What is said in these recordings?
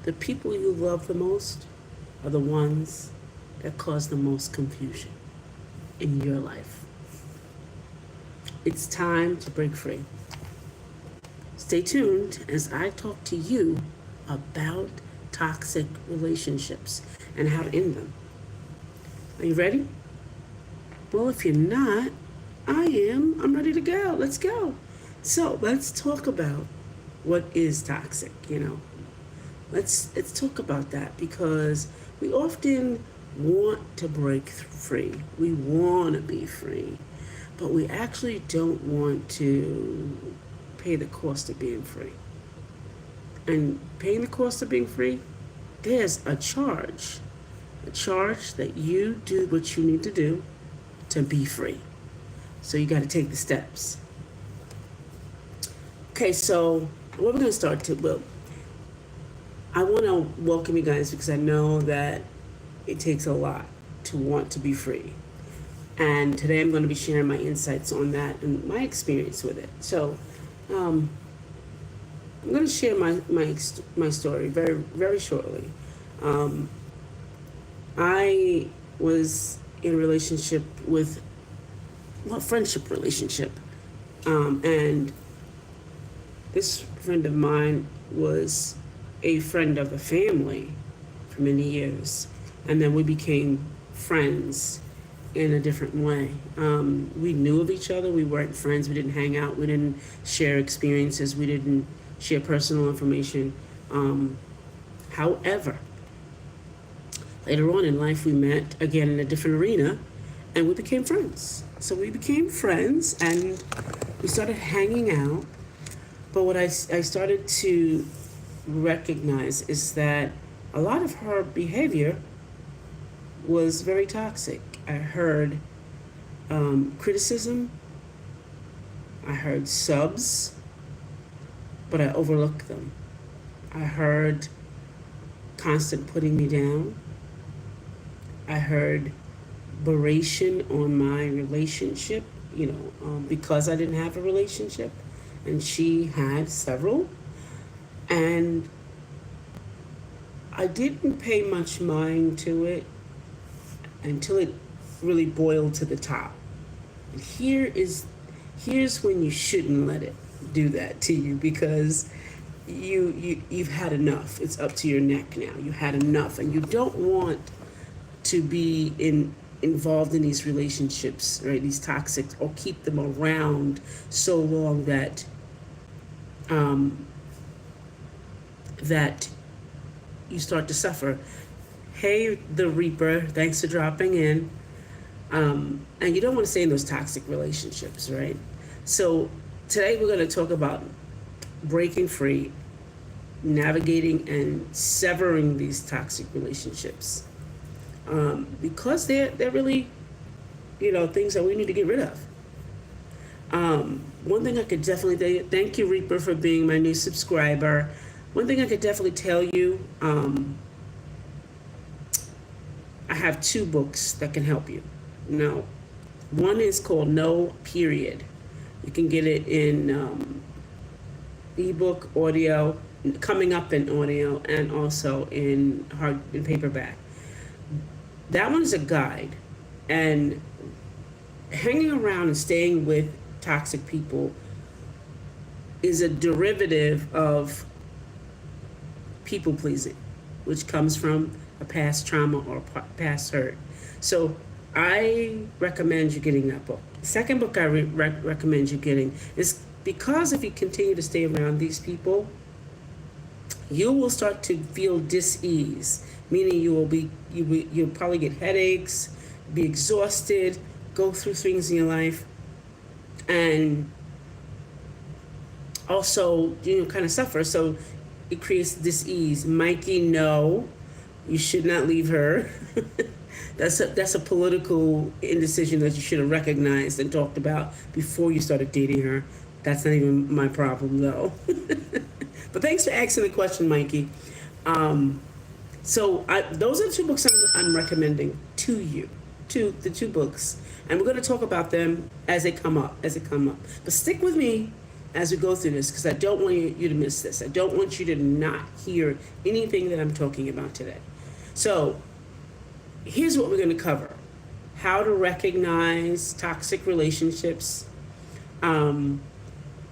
the people you love the most are the ones that cause the most confusion in your life. It's time to break free. Stay tuned as I talk to you about toxic relationships and how to end them. Are you ready? Well, if you're not, I am. I'm ready to go. Let's go. So let's talk about what is toxic, Let's talk about that, because we often want to break free. We want to be free, but we actually don't want to pay the cost of being free. And paying the cost of being free, there's a charge that you do what you need to do to be free. So you got to take the steps. Okay, so what we're going to start to, well, I want to welcome you guys because I know that it takes a lot to want to be free. And today I'm going to be sharing my insights on that and my experience with it. So I'm going to share my story very, very shortly. I was in a relationship with, friendship relationship. And this friend of mine was a friend of the family for many years. And then we became friends in a different way. We knew of each other. We weren't friends. We didn't hang out. We didn't share experiences. We didn't share personal information. However, later on in life, we met again in a different arena, and we became friends. So we became friends, and we started hanging out. But what I started to recognize is that a lot of her behavior was very toxic. I heard criticism. I heard subs, but I overlooked them. I heard constant putting me down. I heard beration on my relationship, because I didn't have a relationship and she had several. And I didn't pay much mind to it until it really boiled to the top. And here's when you shouldn't let it do that to you, because you've had enough. It's up to your neck now. You had enough, and you don't want to be involved in these relationships, right? These toxic, or keep them around so long that that you start to suffer. Hey, the Reaper, thanks for dropping in. And you don't want to stay in those toxic relationships, right? So today we're going to talk about breaking free, navigating and severing these toxic relationships. Because they're really, things that we need to get rid of. One thing I could definitely tell you, thank you, Reaper, for being my new subscriber. One thing I could definitely tell you, I have 2 books that can help you. Now, one is called 𝗫. You can get it in ebook, audio, coming up in audio, and also in paperback. That one is a guide, and hanging around and staying with toxic people is a derivative of people pleasing, which comes from a past trauma or past hurt. So I recommend you getting that book. The second book I recommend you getting is because if you continue to stay around these people, you will start to feel dis-ease, meaning you'll probably get headaches, be exhausted, go through things in your life, and also kind of suffer. So it creates dis-ease. Mikey, no, you should not leave her. That's a political indecision that you should have recognized and talked about before you started dating her. That's not even my problem, though. But thanks for asking the question, Mikey. So those are the 2 books I'm recommending to you, the 2 books. And we're going to talk about them as they come up. But stick with me as we go through this, because I don't want you to miss this. I don't want you to not hear anything that I'm talking about today. So here's what we're going to cover: how to recognize toxic relationships, the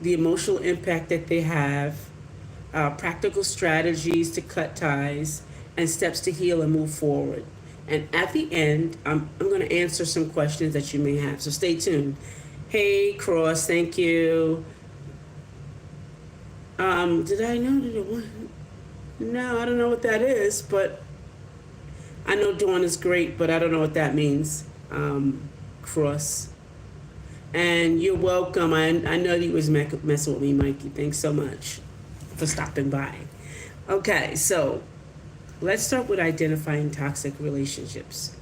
emotional impact that they have, practical strategies to cut ties, and steps to heal and move forward. And at the end, I'm going to answer some questions that you may have. So stay tuned. Hey, Cross, thank you. Did I know that it was? No, I don't know what that is, but I know Dawn is great, but I don't know what that means. Cross. And you're welcome. I know you was messing with me, Mikey. Thanks so much for stopping by. Okay, so let's start with identifying toxic relationships.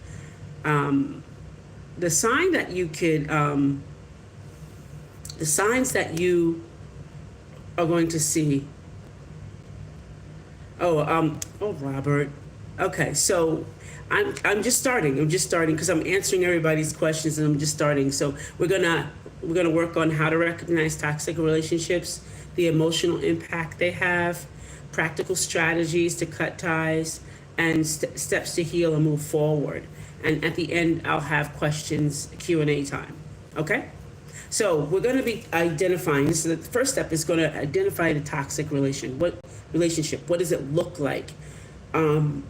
The sign that you could, the signs that you are going to see. Oh, Robert. Okay, so I'm just starting because I'm answering everybody's questions and I'm just starting. So we're gonna work on how to recognize toxic relationships, the emotional impact they have, practical strategies to cut ties, and steps to heal and move forward. And at the end, I'll have questions, Q&A time. Okay? So we're going to be identifying. This is the first step is going to identify the toxic relationship. What does it look like? And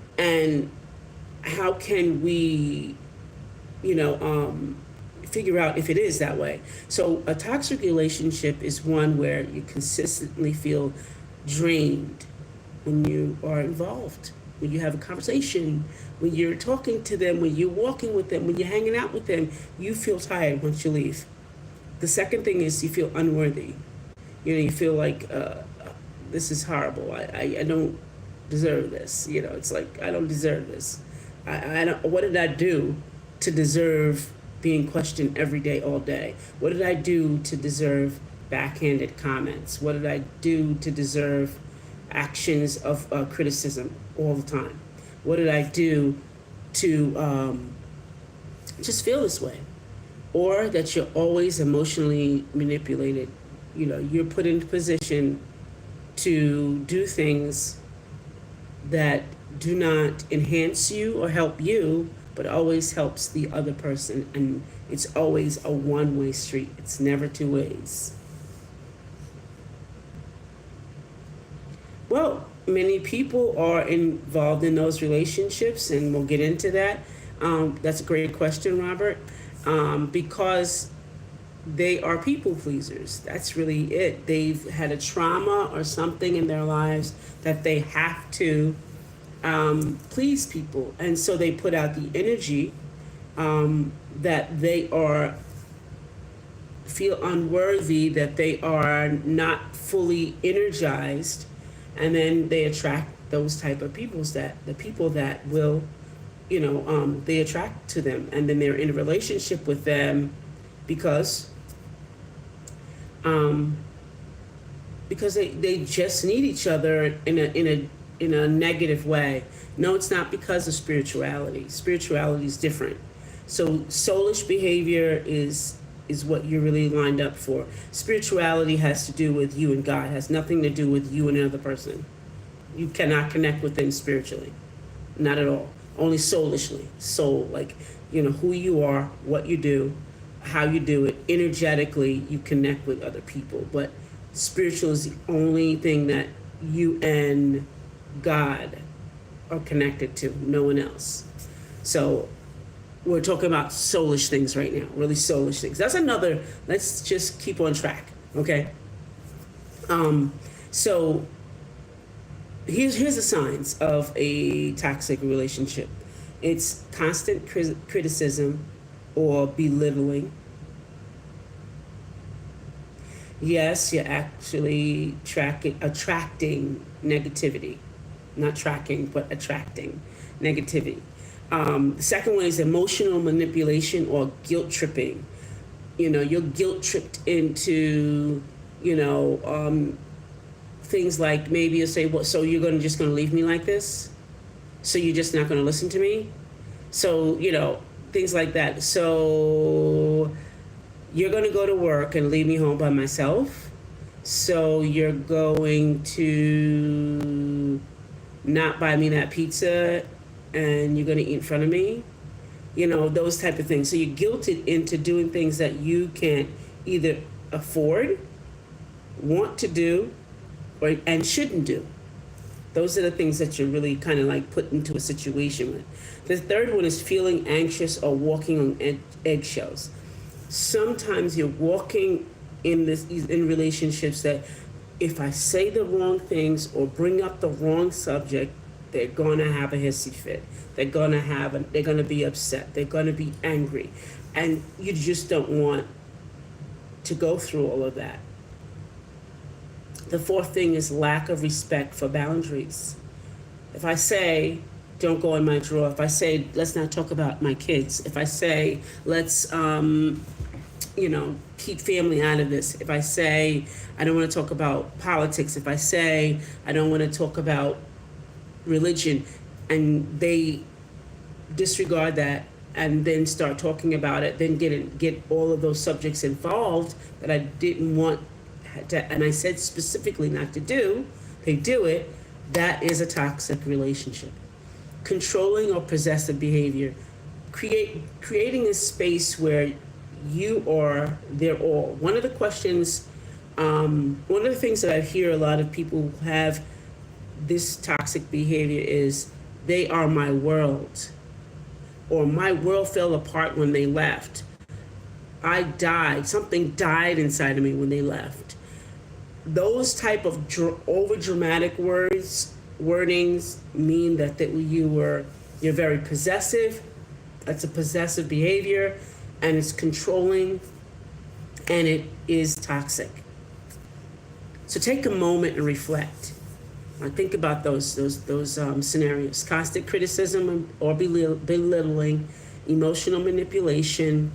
how can we, figure out if it is that way? So a toxic relationship is one where you consistently feel drained when you are involved, when you have a conversation, when you're talking to them, when you're walking with them, when you're hanging out with them, you feel tired once you leave. The second thing is you feel unworthy. You feel like this is horrible. I don't deserve this. It's like I don't deserve this. I don't. What did I do to deserve being questioned every day, all day? What did I do to deserve backhanded comments? What did I do to deserve actions of criticism all the time? What did I do to just feel this way? Or that you're always emotionally manipulated. You're put in a position to do things that do not enhance you or help you, but always helps the other person. And it's always a one-way street. It's never two ways. Well, many people are involved in those relationships, and we'll get into that. That's a great question, Robert. Because they are people pleasers. That's really it. They've had a trauma or something in their lives that they have to please people. And so they put out the energy that they feel unworthy, that they are not fully energized. And then they attract those type of people that will, they attract to them, and then they're in a relationship with them because they just need each other in a negative way. No, it's not because of spirituality. Spirituality is different. So soulish behavior is what you're really lined up for. Spirituality has to do with you and God. It has nothing to do with you and another person. You cannot connect with them spiritually, not at all. Only soulishly. Soul, like, who you are, what you do, how you do it. Energetically, you connect with other people. But spiritual is the only thing that you and God are connected to, no one else. So we're talking about soulish things right now, really soulish things. That's another, let's just keep on track, okay? So here's the signs of a toxic relationship. It's constant criticism or belittling. Yes, you're actually attracting negativity. Not tracking, but attracting negativity. The second one is emotional manipulation or guilt tripping. You're guilt tripped into, things like maybe you'll say, "What? So you're just gonna leave me like this? So you're just not gonna listen to me?" So things like that. So you're gonna go to work and leave me home by myself. So you're going to not buy me that pizza and you're going to eat in front of me, you know, those type of things. So you're guilted into doing things that you can't either afford, want to do, and shouldn't do. Those are the things that you're really kind of like put into a situation with. The third one is feeling anxious or walking on eggshells. Sometimes you're walking in relationships that if I say the wrong things or bring up the wrong subject, they're gonna have a hissy fit. They're gonna be upset. They're gonna be angry, and you just don't want to go through all of that. The fourth thing is lack of respect for boundaries. If I say, don't go in my drawer, if I say, let's not talk about my kids, if I say, let's, keep family out of this, if I say, I don't want to talk about politics, if I say, I don't want to talk about religion, and they disregard that and then start talking about it, then get all of those subjects involved that I didn't want to, and I said specifically not to do, they do it, that is a toxic relationship. Controlling or possessive behavior, creating a space where you are their all. One of the questions, one of the things that I hear a lot of people who have this toxic behavior is, they are my world, or my world fell apart when they left. I died, something died inside of me when they left. Those type of over dramatic wordings mean that you're very possessive. That's a possessive behavior, and it's controlling, and it is toxic. So take a moment and reflect. Think about those scenarios: constant criticism or belittling, emotional manipulation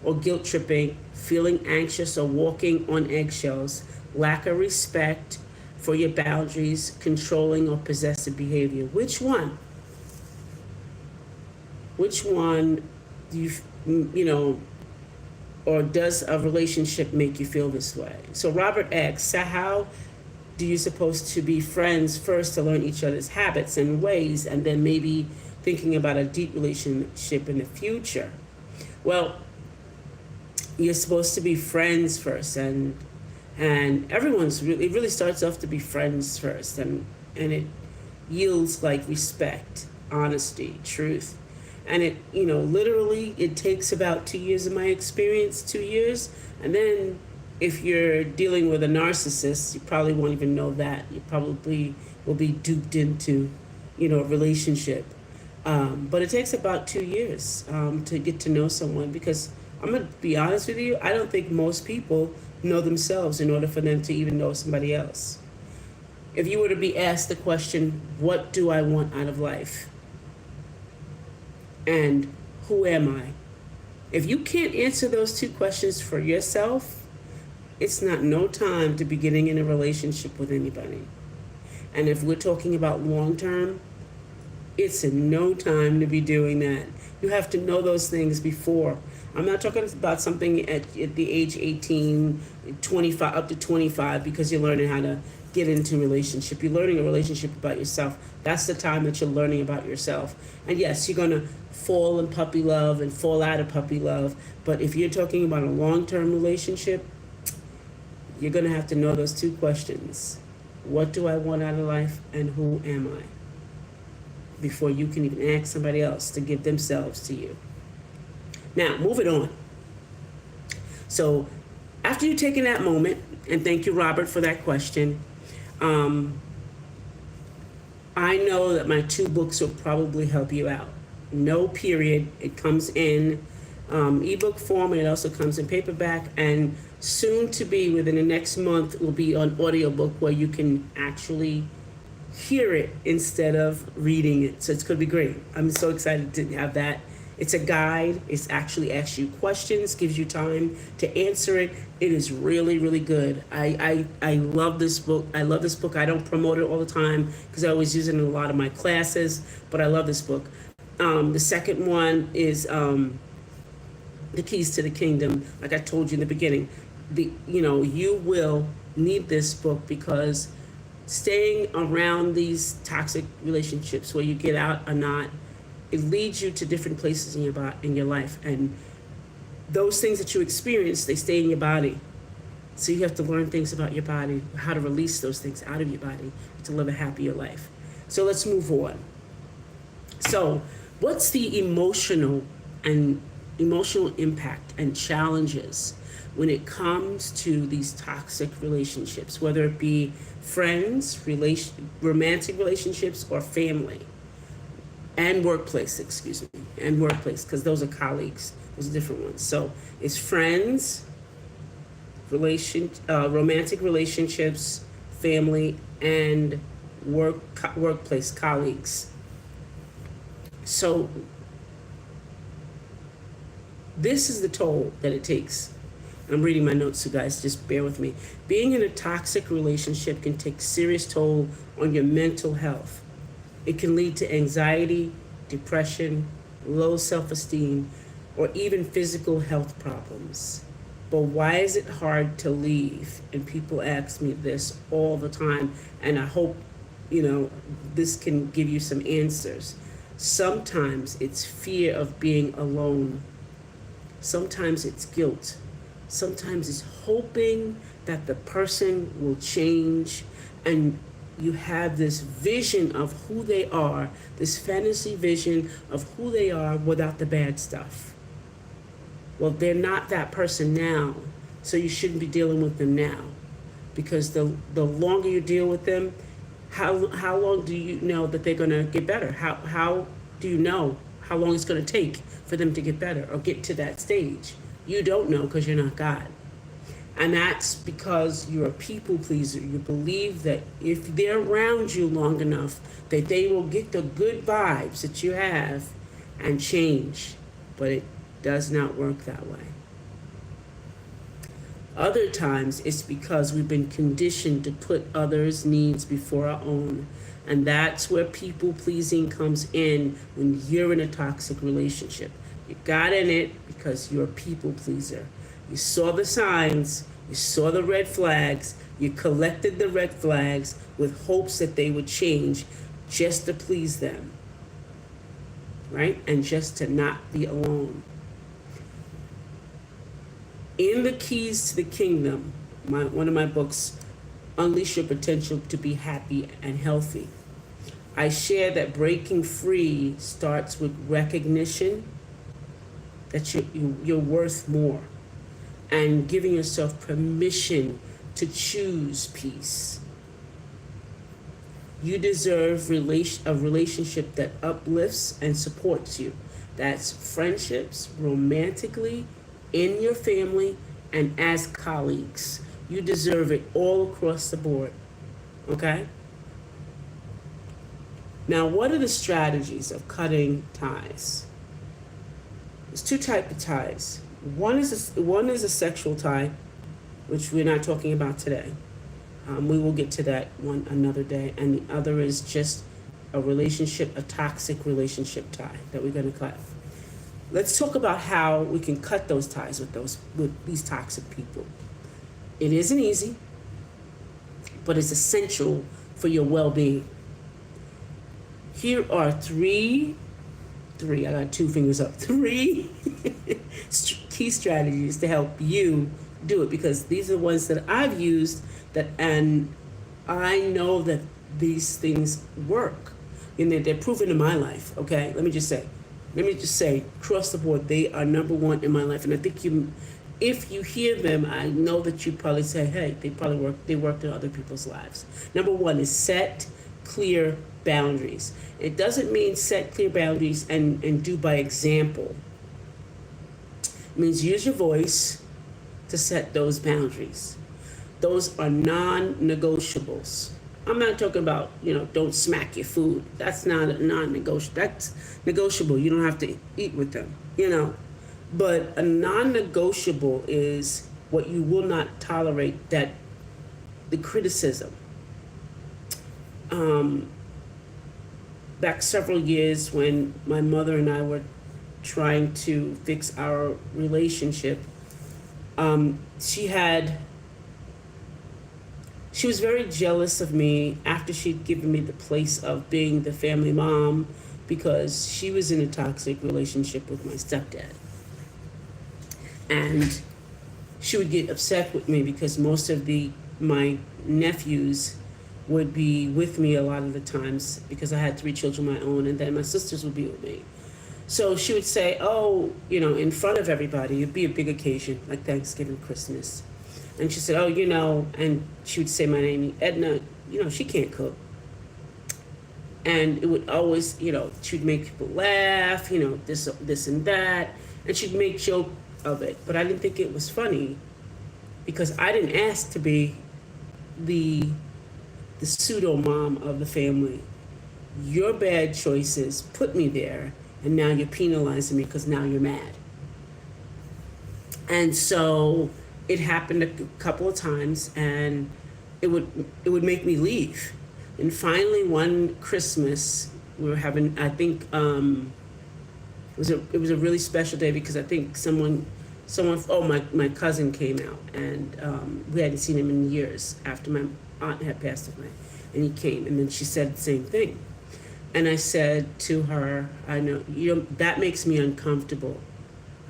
or guilt tripping, feeling anxious or walking on eggshells, lack of respect for your boundaries, controlling or possessive behavior. Which one? Which one do or does a relationship make you feel this way? So Robert asks, so how do you supposed to be friends first to learn each other's habits and ways, and then maybe thinking about a deep relationship in the future? Well, you're supposed to be friends first, and it really starts off to be friends first, and it yields like respect, honesty, truth. And it, literally it takes about 2 years, in my experience, 2 years. And then if you're dealing with a narcissist, you probably won't even know that. You probably will be duped into, a relationship. But it takes about 2 years to get to know someone, because I'm going to be honest with you, I don't think most people know themselves in order for them to even know somebody else. If you were to be asked the question, what do I want out of life? And who am I? If you can't answer those two questions for yourself, it's not no time to be getting in a relationship with anybody. And if we're talking about long term, it's in no time to be doing that. You have to know those things before. I'm not talking about something at the age 18, 25, up to 25, because you're learning how to get into a relationship. You're learning a relationship about yourself. That's the time that you're learning about yourself. And yes, you're going to fall in puppy love and fall out of puppy love. But if you're talking about a long-term relationship, you're going to have to know those two questions. What do I want out of life, and who am I? Before you can even ask somebody else to give themselves to you. Now, moving on. So after you've taken that moment, and thank you, Robert, for that question, I know that my 2 books will probably help you out. No period. It comes in ebook form, and it also comes in paperback, and soon to be, within the next month, will be on audiobook, where you can actually hear it instead of reading it. So it's going to be great. I'm so excited to have that. It's a guide. It actually asks you questions, gives you time to answer it. It is really, really good. I love this book. I love this book. I don't promote it all the time because I always use it in a lot of my classes, but I love this book. The second one is The Keys to the Kingdom. Like I told you in the beginning, you will need this book because staying around these toxic relationships, whether you get out or not, it leads you to different places in your life. And those things that you experience, they stay in your body. So you have to learn things about your body, how to release those things out of your body to live a happier life. So let's move on. So what's the emotional impact and challenges when it comes to these toxic relationships, whether it be friends, romantic relationships, or family, and workplace, because those are colleagues, those are different ones. So it's friends, romantic relationships, family, and workplace colleagues. So this is the toll that it takes. I'm reading my notes, so guys, just bear with me. Being in a toxic relationship can take serious toll on your mental health. It can lead to anxiety, depression, low self-esteem, or even physical health problems. But why is it hard to leave? And people ask me this all the time, and I hope, this can give you some answers. Sometimes it's fear of being alone. Sometimes it's guilt. Sometimes it's hoping that the person will change, and you have this vision of who they are, this fantasy vision of who they are without the bad stuff. Well, they're not that person now, so you shouldn't be dealing with them now, because the longer you deal with them, how long do you know that they're going to get better? How do you know how long it's going to take for them to get better or get to that stage? You don't know, because you're not God. And that's because you're a people pleaser. You believe that if they're around you long enough, that they will get the good vibes that you have and change. But it does not work that way. Other times it's because we've been conditioned to put others' needs before our own. And that's where people pleasing comes in when you're in a toxic relationship. You got in it because you're a people pleaser. You saw the signs, you saw the red flags, you collected the red flags with hopes that they would change just to please them, right? And just to not be alone. In the Keys to the Kingdom, one of my books, Unleash Your Potential to Be Happy and Healthy, I share that breaking free starts with recognition that you're worth more, and giving yourself permission to choose peace. You deserve a relationship that uplifts and supports you. That's friendships, romantically, in your family, and as colleagues. You deserve it all across the board, okay? Now, what are the strategies of cutting ties? There's two types of ties. One is a sexual tie, which we're not talking about today. We will get to that one another day. And the other is just a toxic relationship tie that we're going to cut. Let's talk about how we can cut those ties with these toxic people. It isn't easy, but it's essential for your well-being. Here are three, I got two fingers up, three key strategies to help you do it, because these are the ones that I've used and I know that these things work, and they're proven in my life, okay? Let me just say, across the board, they are number one in my life. And I think if you hear them, I know that you probably say, hey, they worked in other people's lives. Number one is set clear boundaries. It doesn't mean set clear boundaries and do by example. It means use your voice to set those boundaries. Those are non-negotiables. I'm not talking about, don't smack your food. That's not a non-negotiable. That's negotiable. You don't have to eat with them, But a non-negotiable is what you will not tolerate, that the criticism. Back several years when my mother and I were trying to fix our relationship, she had she was very jealous of me after she'd given me the place of being the family mom, because she was in a toxic relationship with my stepdad. And she would get upset with me because most of my nephews would be with me a lot of the times, because I had 3 children of my own, and then my sisters would be with me. So she would say, oh, you know, in front of everybody, it'd be a big occasion, like Thanksgiving, Christmas. And she said, oh, you know, and she would say my name, Edna, you know, she can't cook. And it would always, you know, she'd make people laugh, you know, this and that. And she'd make joke of it. But I didn't think it was funny, because I didn't ask to be the pseudo mom of the family. Your bad choices put me there, and now you're penalizing me because now you're mad. And so it happened a couple of times, and it would make me leave. And finally, one Christmas, we were having, I think, it was a really special day, because I think someone, my cousin came out, and we hadn't seen him in years after my aunt had passed away, and he came, and then she said the same thing. And I said to her, I know, that makes me uncomfortable,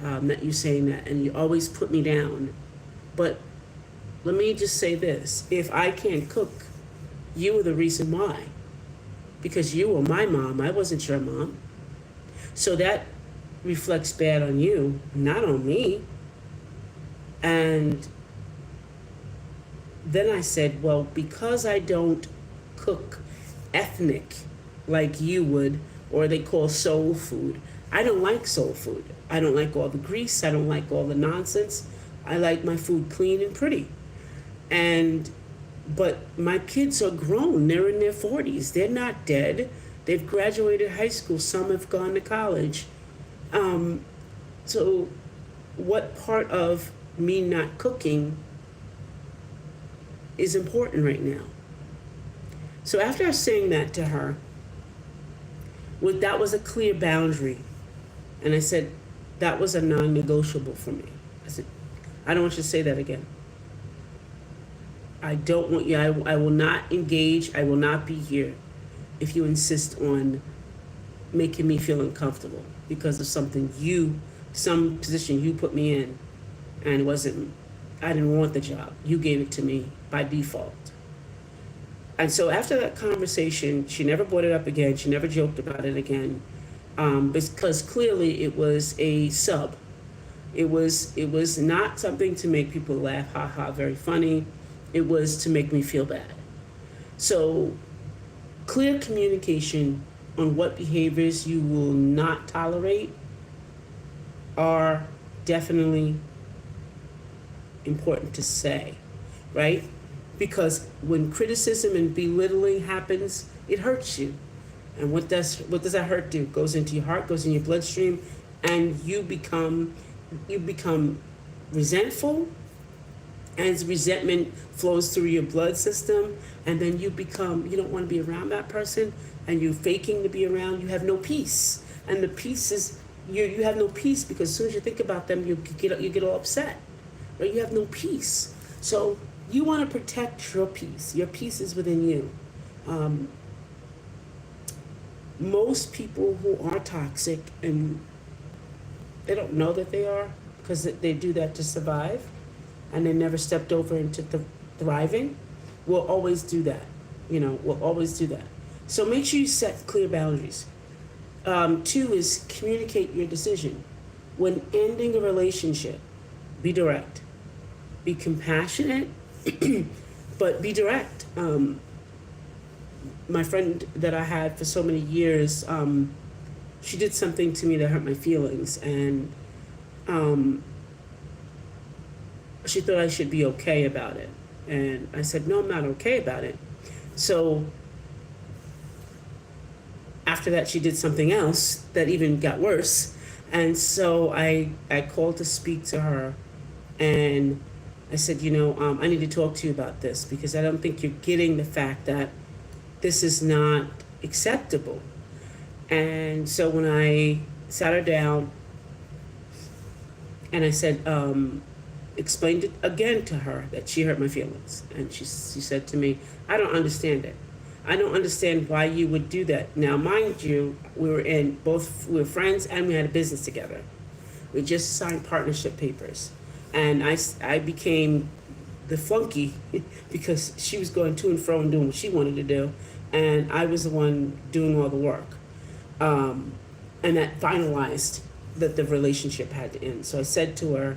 that you're saying that, and you always put me down. But let me just say this, if I can't cook, you were the reason why. Because you were my mom, I wasn't your mom. So that reflects bad on you, not on me. And then I said, well, because I don't cook ethnic like you would, or they call soul food, I don't like soul food. I don't like all the grease, I don't like all the nonsense. I like my food clean and pretty. But my kids are grown, they're in their 40s, they're not dead. They've graduated high school, some have gone to college. So what part of me not cooking is important right now? So after I was saying that to her, that was a clear boundary. And I said, that was a non-negotiable for me. I said, I don't want you to say that again. I don't want you, I will not engage, I will not be here if you insist on making me feel uncomfortable because of some position you put me in, and I didn't want the job. You gave it to me by default. And so after that conversation, she never brought it up again, she never joked about it again, because clearly it was a sub. It was not something to make people laugh, ha ha, very funny. It was to make me feel bad. So clear communication on what behaviors you will not tolerate are definitely important to say, right? Because when criticism and belittling happens, it hurts you. And what does that hurt do? It goes into your heart, goes in your bloodstream, and you become resentful, and resentment flows through your blood system, and then you don't want to be around that person, and you're faking to be around, you have no peace. And the peace is, you have no peace because as soon as you think about them, you get all upset, right? You have no peace. So you want to protect your peace. Your peace is within you. Most people who are toxic, and they don't know that they are, because they do that to survive, and they never stepped over into thriving, will always do that. Will always do that. So make sure you set clear boundaries. 2 is communicate your decision. When ending a relationship, be direct. Be compassionate, but be direct. My friend that I had for so many years, she did something to me that hurt my feelings, and she thought I should be okay about it. And I said, no, I'm not okay about it. So after that, she did something else that even got worse. And so I called to speak to her, and I said, I need to talk to you about this, because I don't think you're getting the fact that this is not acceptable. And so when I sat her down and I said, explained it again to her that she hurt my feelings. And she said to me, I don't understand it. I don't understand why you would do that. Now, mind you, we were friends and we had a business together. We just signed partnership papers. And I became the flunky because she was going to and fro and doing what she wanted to do. And I was the one doing all the work. And that finalized that the relationship had to end. So I said to her,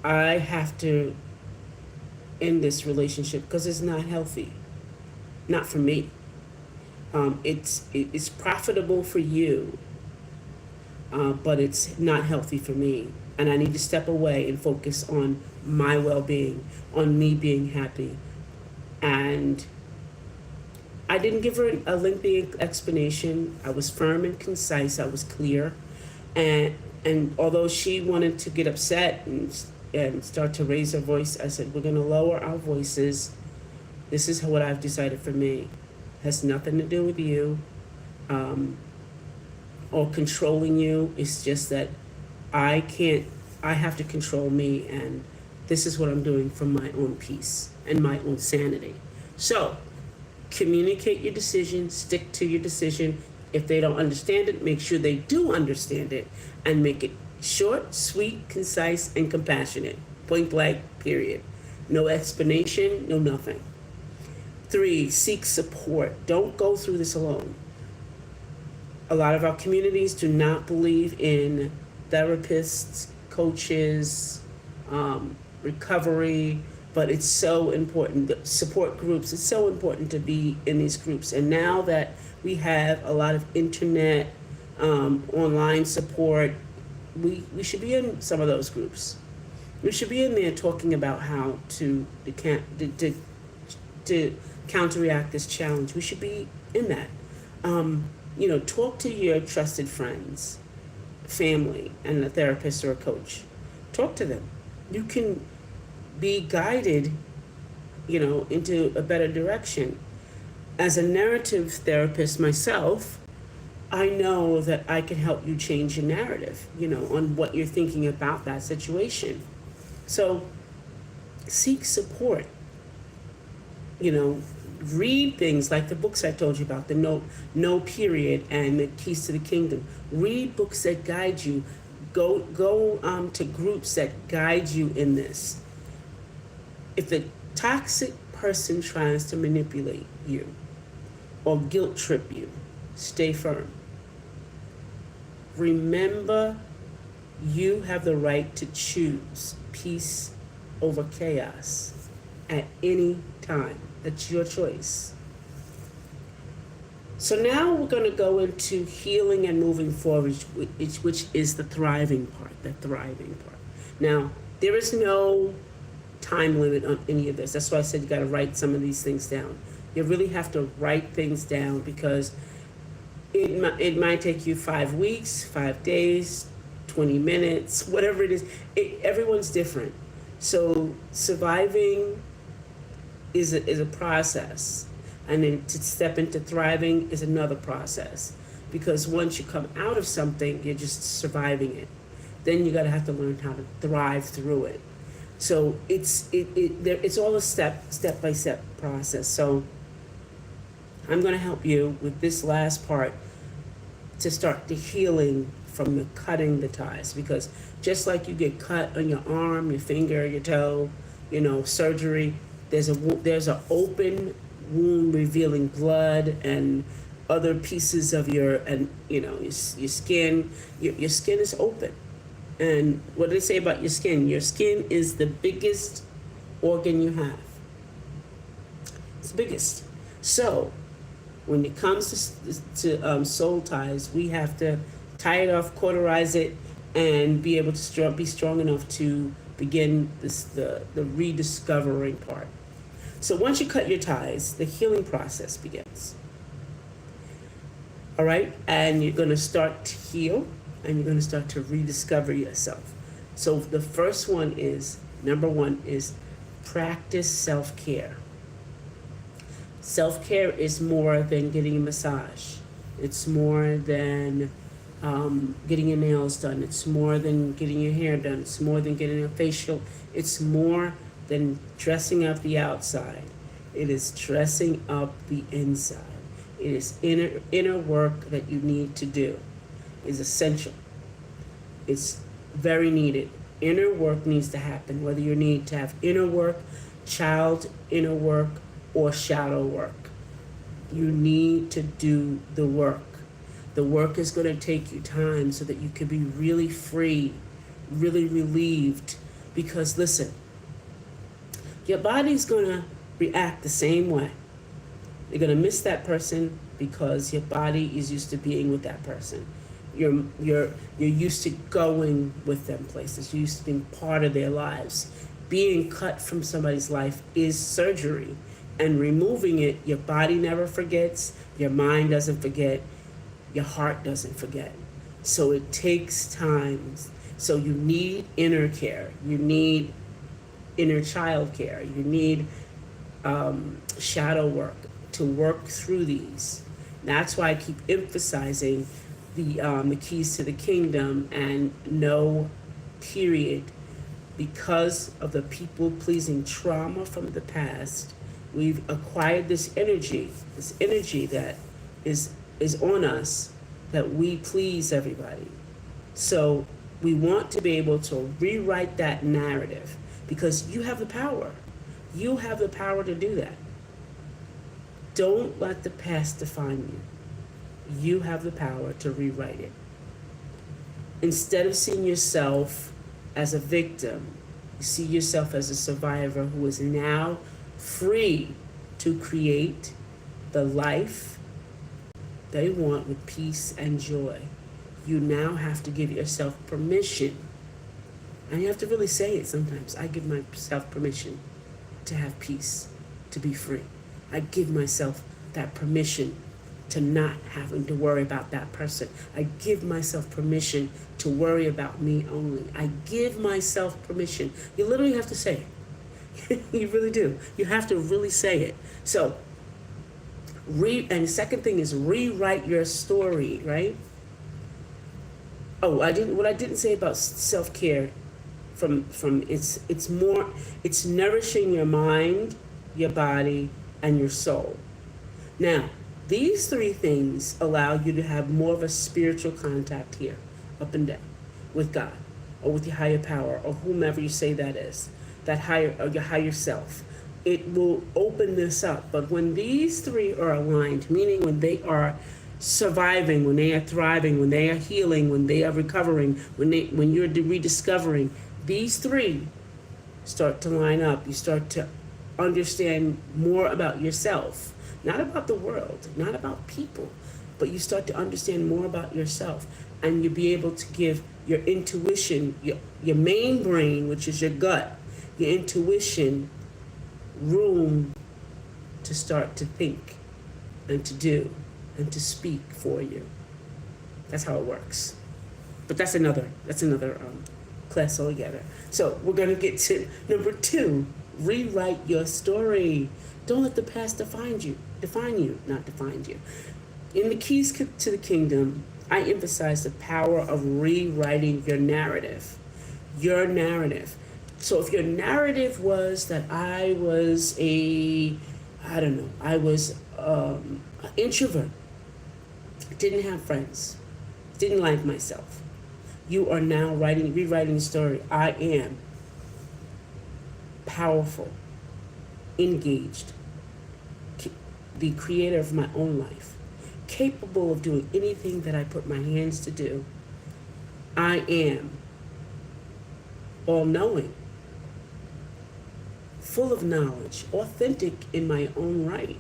I have to end this relationship because it's not healthy. Not for me. It's profitable for you, but it's not healthy for me. And I need to step away and focus on my well-being, on me being happy. And I didn't give her a lengthy explanation. I was firm and concise. I was clear. And although she wanted to get upset and start to raise her voice, I said, we're going to lower our voices. This is what I've decided for me. It has nothing to do with you or controlling you. It's just that I have to control me, and this is what I'm doing for my own peace and my own sanity. So communicate your decision, stick to your decision. If they don't understand it, make sure they do understand it, and make it short, sweet, concise, and compassionate. Point blank, period. No explanation, no nothing. 3, seek support. Don't go through this alone. A lot of our communities do not believe in therapists, coaches, recovery, but it's so important. The support groups, it's so important to be in these groups. And now that we have a lot of internet, online support, we should be in some of those groups. We should be in there talking about how to counteract this challenge. We should be in that. Talk to your trusted friends, family, and a therapist or a coach. Talk to them. You can be guided, into a better direction. As a narrative therapist myself, I know that I can help you change your narrative, on what you're thinking about that situation. So seek support. Read things like the books I told you about, the No Period and the Keys to the Kingdom. Read books that guide you. Go to groups that guide you in this. If the toxic person tries to manipulate you or guilt trip you, stay firm. Remember, you have the right to choose peace over chaos at any time. That's your choice. So now we're going to go into healing and moving forward, which is the thriving part, Now, there is no time limit on any of this. That's why I said you got to write some of these things down. You really have to write things down because it might take you 5 weeks, 5 days, 20 minutes, whatever it is. Everyone's different. So surviving is a process, and then to step into thriving is another process, because once you come out of something, you're just surviving it. Then you gotta have to learn how to thrive through it. So it's all a step by step process. So I'm gonna help you with this last part to start the healing from the cutting the ties, because just like you get cut on your arm, your finger, your toe, surgery, there's an open wound revealing blood and other pieces of your skin. Your skin is open. And what do they say about your skin? Your skin is the biggest organ you have. It's the biggest. So when it comes to soul ties, we have to tie it off, cauterize it, and be able to be strong enough to begin the rediscovering part. So once you cut your ties, the healing process begins. All right? And you're going to start to heal, and you're going to start to rediscover yourself. So the first one is, number one, is practice self-care. Self-care is more than getting a massage. It's more than getting your nails done. It's more than getting your hair done. It's more than getting a facial. It's more than dressing up the outside. It is dressing up the inside. It is inner work that you need to do. It's essential. It's very needed. Inner work needs to happen, whether you need to have inner work, child inner work, or shadow work. You need to do the work. The work is going to take you time so that you can be really free, really relieved. Because listen, your body's going to react the same way. You're going to miss that person because your body is used to being with that person. You're used to going with them places. You're used to being part of their lives. Being cut from somebody's life is surgery. And removing it, your body never forgets, your mind doesn't forget, your heart doesn't forget. So it takes time. So you need inner care. You need inner child care. You need shadow work to work through these. That's why I keep emphasizing the keys to the kingdom and no period. Because of the people-pleasing trauma from the past, we've acquired this energy that is on us, that we please everybody. So we want to be able to rewrite that narrative because you have the power. You have the power to do that. Don't let the past define you. You have the power to rewrite it. Instead of seeing yourself as a victim, you see yourself as a survivor who is now free to create the life they want with peace and joy. You now have to give yourself permission. And you have to really say it sometimes. I give myself permission to have peace, to be free. I give myself that permission to not having to worry about that person. I give myself permission to worry about me only. I give myself permission. You literally have to say it. You really do. You have to really say it. So, and the second thing is rewrite your story, right? Oh, what I didn't say about self-care it's nourishing your mind, your body, and your soul. Now, these three things allow you to have more of a spiritual contact here, up and down, with God, or with your higher power, or whomever you say that is, that higher, or your higher self. It will open this up. But when these three are aligned, meaning when they are surviving, when they are thriving, when they are healing, when they are recovering, when you're rediscovering, these three start to line up. You start to understand more about yourself. Not about the world, not about people, but you start to understand more about yourself, and you'll be able to give your intuition, your main brain, which is your gut, your intuition, room to start to think and to do and to speak for you. That's how it works. But that's another class altogether. So we're going to get to number 2, rewrite your story. Don't let the past define you, not define you. In the keys to the kingdom, I emphasize the power of rewriting your narrative. Your narrative. So if your narrative was that I was an introvert, didn't have friends, didn't like myself, you are now rewriting the story. I am powerful, engaged, the creator of my own life, capable of doing anything that I put my hands to do. I am all-knowing, full of knowledge, authentic in my own right.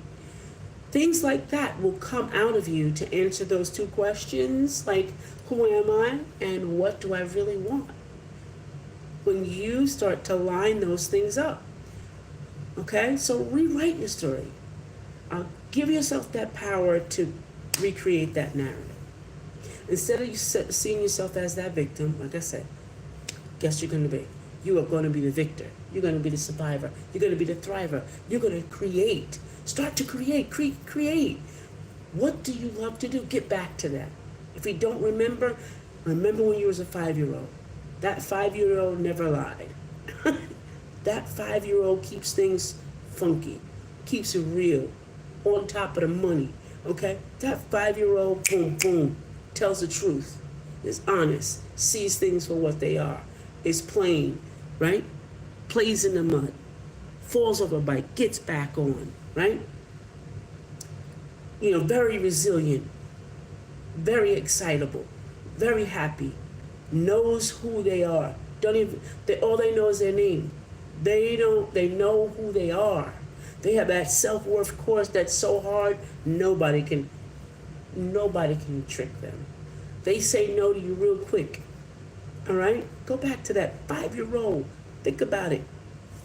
Things like that will come out of you to answer those 2 questions, like who am I and what do I really want? When you start to line those things up. Okay, so rewrite your story. Give yourself that power to recreate that narrative. Instead of you seeing yourself as that victim, like I said, guess you're going to be. You are going to be the victor. You're going to be the survivor. You're going to be the thriver. You're going to create. Start to create. Create. What do you love to do? Get back to that. If you don't remember, remember when you was a 5-year-old. That 5-year-old never lied. That 5-year-old keeps things funky, keeps it real, on top of the money, okay? That 5-year-old, boom, boom, tells the truth, is honest, sees things for what they are, is plain, right? Plays in the mud, falls off a bike, gets back on, right? You know, very resilient, very excitable, very happy, knows who they are. All they know is their name. They know who they are. They have that self-worth course that's so hard, nobody can trick them. They say no to you real quick. All right? Go back to that 5-year-old. Think about it.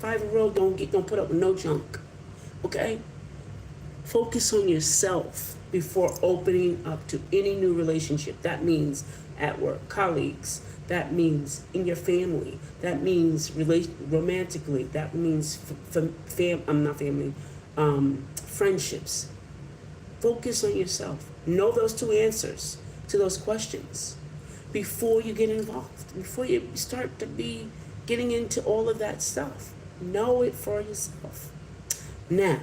5-year-old don't put up with no junk. Okay? Focus on yourself before opening up to any new relationship. That means at work, colleagues. That means in your family. That means romantically. That means friendships. Focus on yourself. Know those 2 answers to those questions before you get involved, before you start to be getting into all of that stuff. Know it for yourself. Now,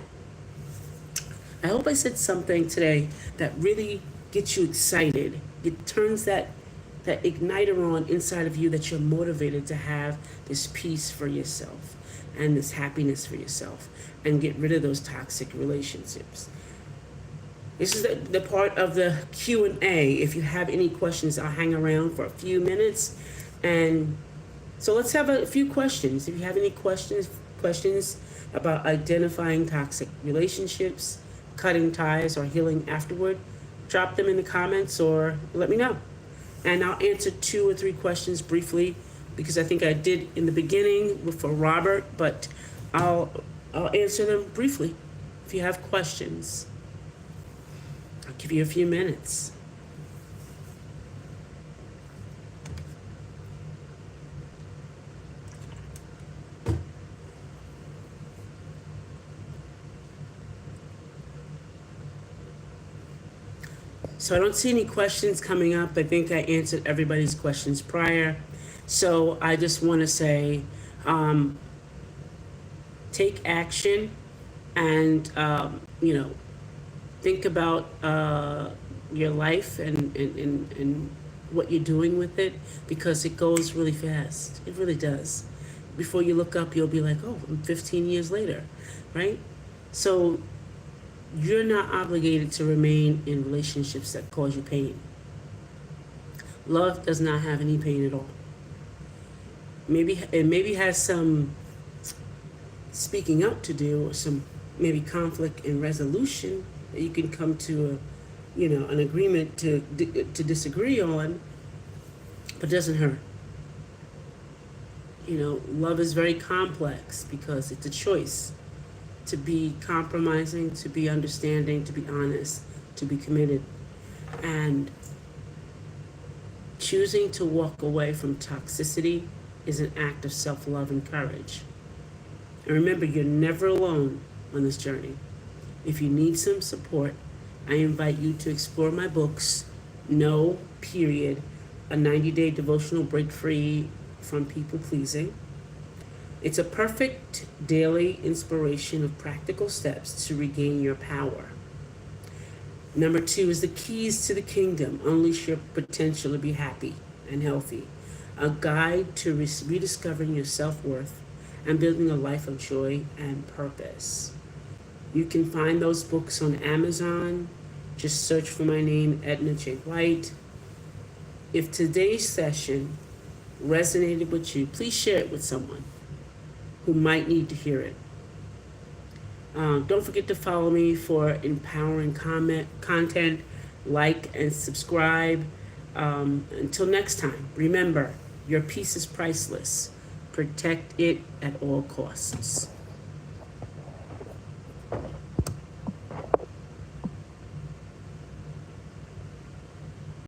I hope I said something today that really gets you excited. It turns that igniter on inside of you, that you're motivated to have this peace for yourself and this happiness for yourself and get rid of those toxic relationships. This is the part of the Q&A. If you have any questions, I'll hang around for a few minutes. And so let's have a few questions. If you have any questions about identifying toxic relationships, cutting ties, or healing afterward, drop them in the comments or let me know. And I'll answer 2 or 3 questions briefly, because I think I did in the beginning for Robert, but I'll answer them briefly. If you have questions, I'll give you a few minutes. So I don't see any questions coming up. I think I answered everybody's questions prior. So I just want to say, take action and, think about your life and what you're doing with it, because it goes really fast. It really does. Before you look up, you'll be like, oh, I'm 15 years later, right? So you're not obligated to remain in relationships that cause you pain. Love does not have any pain at all. Maybe has some speaking up to do, or some maybe conflict and resolution that you can come to an agreement to disagree on, but doesn't hurt. Love is very complex because it's a choice to be compromising, to be understanding, to be honest, to be committed. And choosing to walk away from toxicity is an act of self-love and courage. And remember, you're never alone on this journey. If you need some support, I invite you to explore my books, 𝗫, a 90-day devotional break free from people pleasing. It's a perfect daily inspiration of practical steps to regain your power. Number 2 is the keys to the kingdom. Unleash your potential to be happy and healthy. A guide to rediscovering your self-worth and building a life of joy and purpose. You can find those books on Amazon. Just search for my name, Edna J. White. If today's session resonated with you, please share it with someone who might need to hear it. Don't forget to follow me for empowering content, like and subscribe. Until next time, remember, your peace is priceless. Protect it at all costs.